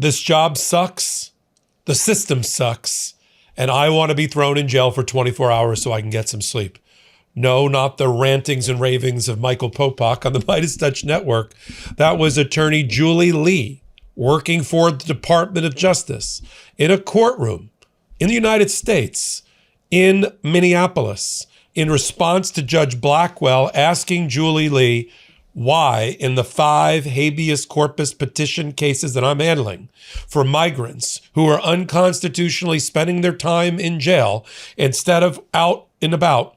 This job sucks. The system sucks. And I want to be thrown in jail for 24 hours so I can get some sleep. No, not the rantings and ravings of Michael Popok on the MeidasTouch network. That was attorney Julie Lee working for the Department of Justice in a courtroom in the United States, in Minneapolis, in response to Judge Blackwell asking Julie Lee why, in the 5 habeas corpus petition cases that I'm handling for migrants who are unconstitutionally spending their time in jail instead of out and about,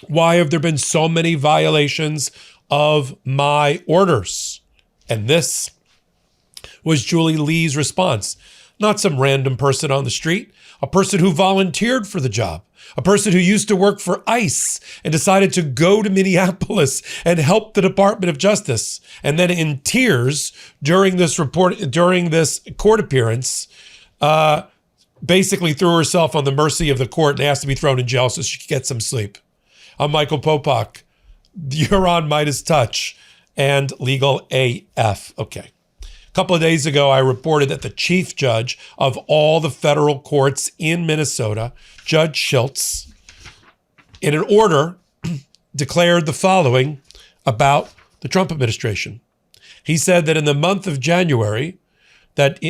why have there been so many violations of my orders? And this was Julie Lee's response. Not some random person on the street, a person who volunteered for the job, a person who used to work for ICE and decided to go to Minneapolis and help the Department of Justice. And then in tears during this court appearance, basically threw herself on the mercy of the court and asked to be thrown in jail so she could get some sleep. I'm Michael Popok. You're on MeidasTouch and Legal AF. Okay. A couple of days ago, I reported that the chief judge of all the federal courts in Minnesota, Judge Schultz, in an order, declared the following about the Trump administration. He said that in the month of January, that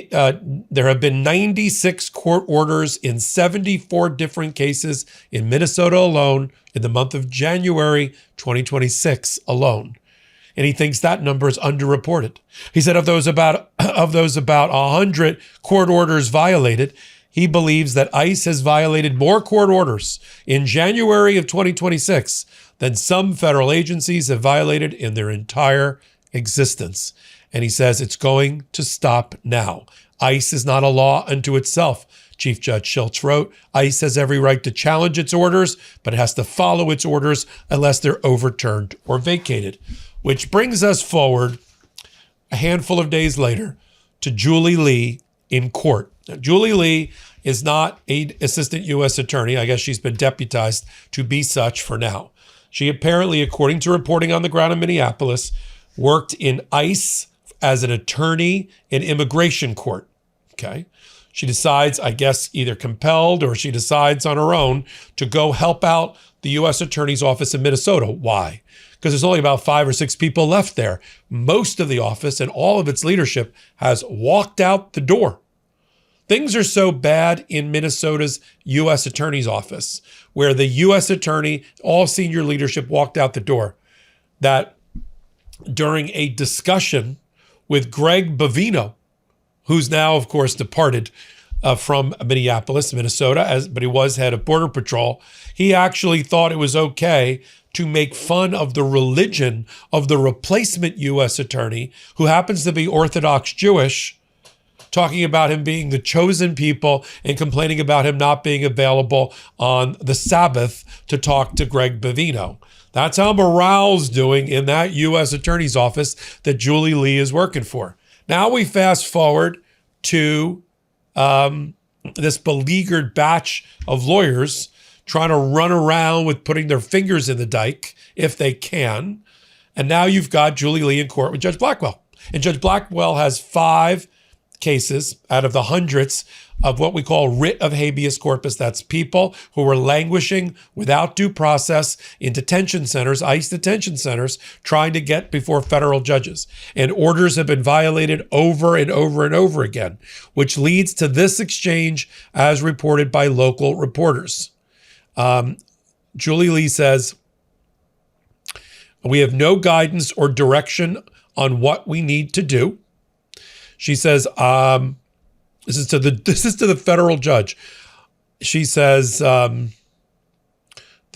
there have been 96 court orders in 74 different cases in Minnesota alone in the month of January 2026 alone. And he thinks that number is underreported. He said of those about 100 court orders violated, he believes that ICE has violated more court orders in January of 2026 than some federal agencies have violated in their entire existence. And he says it's going to stop now. ICE is not a law unto itself, Chief Judge Schultz wrote. ICE has every right to challenge its orders, but it has to follow its orders unless they're overturned or vacated. Which brings us forward a handful of days later to Julie Lee in court. Now, Julie Lee is not an assistant U.S. attorney. I guess she's been deputized to be such for now. She apparently, according to reporting on the ground in Minneapolis, worked in ICE as an attorney in immigration court. Okay. She decides, I guess, either compelled or she decides on her own to go help out the U.S. Attorney's Office in Minnesota. Why? Because there's only about 5 or 6 people left there. Most of the office and all of its leadership has walked out the door. Things are so bad in Minnesota's U.S. Attorney's Office, where the U.S. Attorney, all senior leadership walked out the door, that during a discussion with Greg Bavino, who's now, of course, departed from Minneapolis, Minnesota, but he was head of Border Patrol, he actually thought it was okay to make fun of the religion of the replacement U.S. attorney, who happens to be Orthodox Jewish, talking about him being the chosen people and complaining about him not being available on the Sabbath to talk to Greg Bavino. That's how morale's doing in that U.S. attorney's office that Julie Lee is working for. Now we fast forward to this beleaguered batch of lawyers trying to run around with putting their fingers in the dike if they can. And now you've got Julie Lee in court with Judge Blackwell. And Judge Blackwell has 5 cases out of the hundreds of what we call writ of habeas corpus. That's people who were languishing without due process in detention centers, ICE detention centers, trying to get before federal judges. And orders have been violated over and over and over again, which leads to this exchange as reported by local reporters. Julie Lee says, we have no guidance or direction on what we need to do. She says, this is to the federal judge. She says, the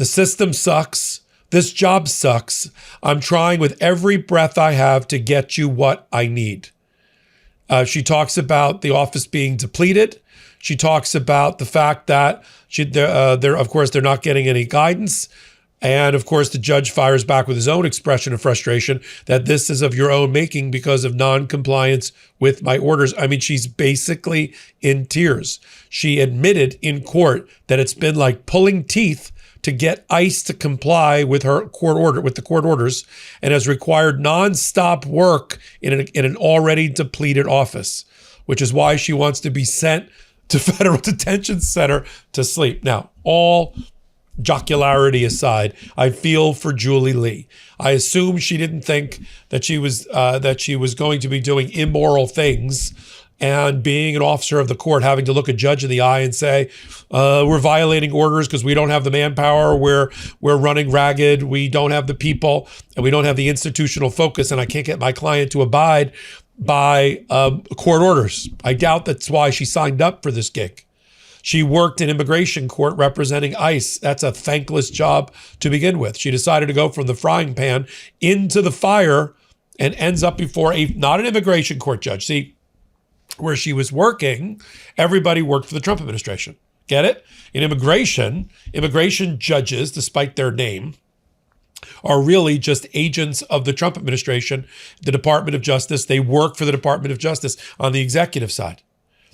system sucks. This job sucks. I'm trying with every breath I have to get you what I need. She talks about the office being depleted. She talks about the fact that they're not getting any guidance. And of course, the judge fires back with his own expression of frustration that this is of your own making because of non-compliance with my orders. I mean, she's basically in tears. She admitted in court that it's been like pulling teeth to get ICE to comply with her court order, with the court orders, and has required nonstop work in an already depleted office. which is why she wants to be sent to federal detention center to sleep. Now, all jocularity aside, I feel for Julie Lee. I assume she didn't think that she was going to be doing immoral things and being an officer of the court, having to look a judge in the eye and say, we're violating orders because we don't have the manpower, we're running ragged, we don't have the people, and we don't have the institutional focus, and I can't get my client to abide by court orders. I doubt that's why she signed up for this gig. She worked in immigration court representing ICE. That's a thankless job to begin with. She decided to go from the frying pan into the fire and ends up before not an immigration court judge. See, where she was working, everybody worked for the Trump administration. Get it? In immigration judges, despite their name, are really just agents of the Trump administration, the Department of Justice. They work for the Department of Justice on the executive side.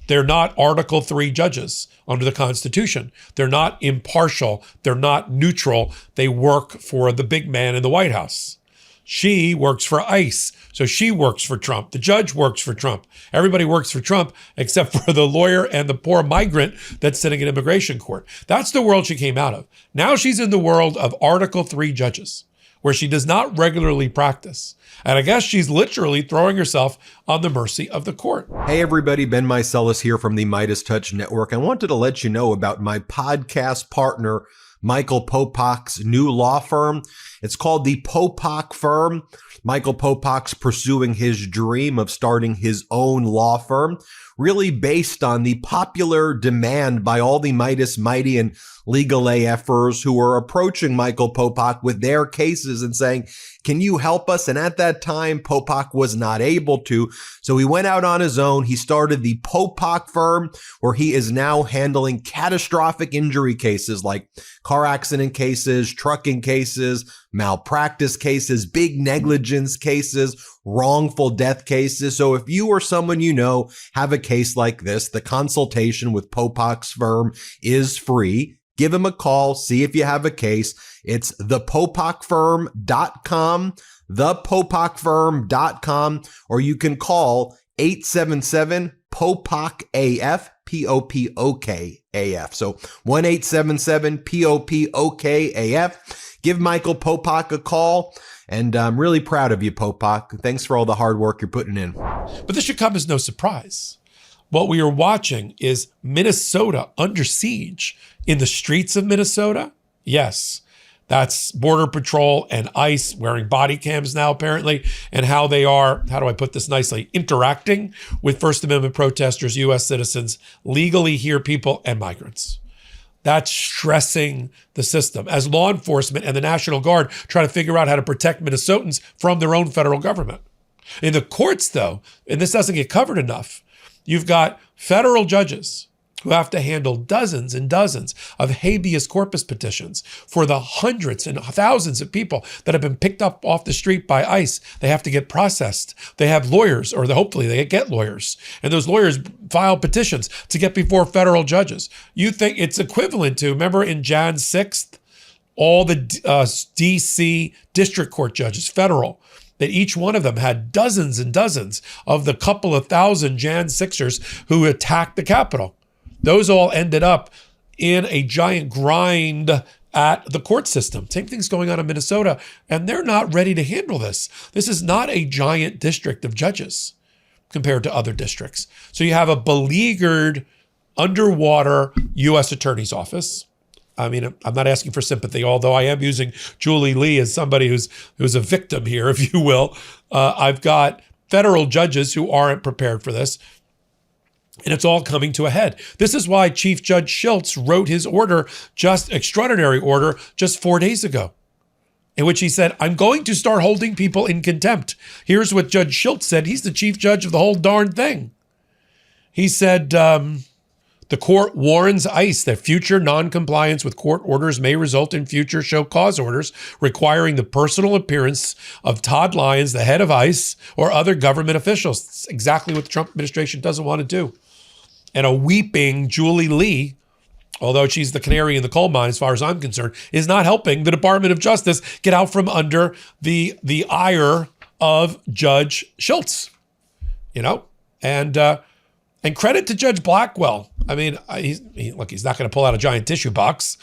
They're not Article 3 judges under the Constitution. They're not impartial. They're not neutral. They work for the big man in the White House. She works for ICE, so she works for Trump. The judge works for Trump. Everybody works for Trump except for the lawyer and the poor migrant that's sitting in immigration court. That's the world she came out of. Now she's in the world of Article 3 judges, where she does not regularly practice. And I guess she's literally throwing herself on the mercy of the court. Hey everybody, Ben Meiselas here from the MeidasTouch Network. I wanted to let you know about my podcast partner, Michael Popok's new law firm. It's called the Popok Firm. Michael Popok's pursuing his dream of starting his own law firm, really based on the popular demand by all the Meidas Mighty and legal AFers who were approaching Michael Popok with their cases and saying, can you help us? And at that time, Popok was not able to. So he went out on his own. He started the Popok Firm, where he is now handling catastrophic injury cases like car accident cases, trucking cases, malpractice cases, big negligence cases, wrongful death cases. So if you or someone you know have a case like this, the consultation with Popok's firm is free. Give him a call. See if you have a case. It's thepopokfirm.com, thepopokfirm.com, or you can call 877-POPOK-AF, P-O-P-O-K-A-F. So 1-877-POPOK-AF. Give Michael Popok a call. And I'm really proud of you, Popok. Thanks for all the hard work you're putting in. But this should come as no surprise. What we are watching is Minnesota under siege. In the streets of Minnesota, yes, that's Border Patrol and ICE wearing body cams now, apparently, and how they are, how do I put this nicely, interacting with First Amendment protesters, U.S. citizens, legally here people, and migrants. That's stressing the system as law enforcement and the National Guard try to figure out how to protect Minnesotans from their own federal government. In the courts, though, and this doesn't get covered enough, you've got federal judges who have to handle dozens and dozens of habeas corpus petitions for the hundreds and thousands of people that have been picked up off the street by ICE. They have to get processed. They have lawyers, or hopefully they get lawyers. And those lawyers file petitions to get before federal judges. You think it's equivalent to, remember in Jan 6th, all the DC district court judges, federal, that each one of them had dozens and dozens of the couple of thousand Jan 6ers who attacked the Capitol. Those all ended up in a giant grind at the court system. Same thing's going on in Minnesota, and they're not ready to handle this. This is not a giant district of judges compared to other districts. So you have a beleaguered, underwater U.S. Attorney's Office. I mean, I'm not asking for sympathy, although I am using Julie Lee as somebody who's a victim here, if you will. I've got federal judges who aren't prepared for this. And it's all coming to a head. This is why Chief Judge Schultz wrote his extraordinary order just 4 days ago, in which he said, I'm going to start holding people in contempt. Here's what Judge Schultz said. He's the chief judge of the whole darn thing. He said, the court warns ICE that future noncompliance with court orders may result in future show cause orders requiring the personal appearance of Todd Lyons, the head of ICE, or other government officials. It's exactly what the Trump administration doesn't want to do. And a weeping Julie Lee, although she's the canary in the coal mine as far as I'm concerned, is not helping the Department of Justice get out from under the ire of Judge Schultz. And And credit to Judge Blackwell. I mean, he's not going to pull out a giant tissue box.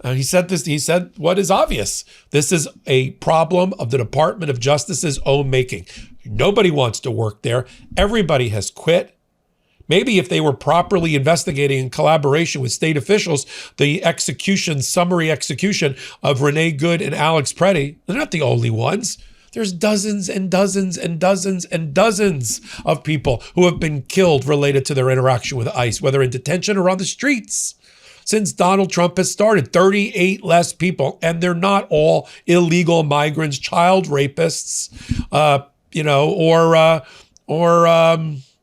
He said this. He said what is obvious. This is a problem of the Department of Justice's own making. Nobody wants to work there. Everybody has quit. Maybe if they were properly investigating in collaboration with state officials, the summary execution of Renee Good and Alex Preddy, they're not the only ones. There's dozens and dozens and dozens and dozens of people who have been killed related to their interaction with ICE, whether in detention or on the streets. Since Donald Trump has started, 38 less people, and they're not all illegal migrants, child rapists, or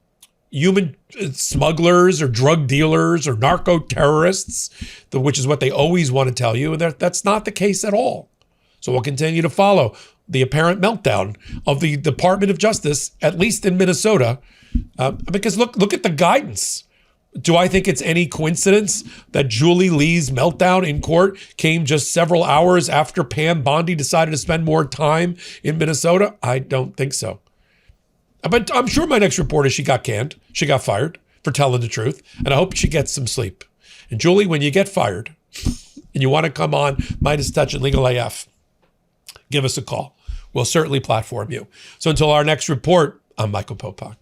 human smugglers or drug dealers or narco terrorists, which is what they always want to tell you. And that's not the case at all. So we'll continue to follow the apparent meltdown of the Department of Justice, at least in Minnesota, because look at the guidance. Do I think it's any coincidence that Julie Lee's meltdown in court came just several hours after Pam Bondi decided to spend more time in Minnesota? I don't think so. But I'm sure my next report is she got canned. She got fired for telling the truth. And I hope she gets some sleep. And Julie, when you get fired and you want to come on MeidasTouch and Legal AF, give us a call. We'll certainly platform you. So until our next report, I'm Michael Popok.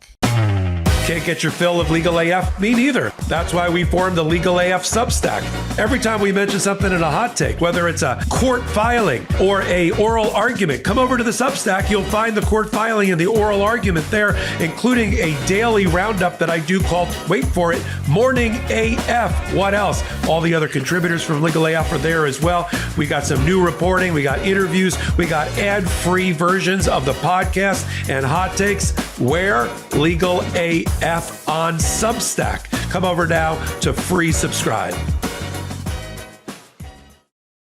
Can't get your fill of Legal AF? Me neither. That's why we formed the Legal AF Substack. Every time we mention something in a hot take, whether it's a court filing or a oral argument, come over to the Substack. You'll find the court filing and the oral argument there, including a daily roundup that I do called, wait for it, Morning AF. What else? All the other contributors from Legal AF are there as well. We got some new reporting. We got interviews. We got ad-free versions of the podcast and hot takes. Where? Legal AF on Substack. Come over now to free subscribe.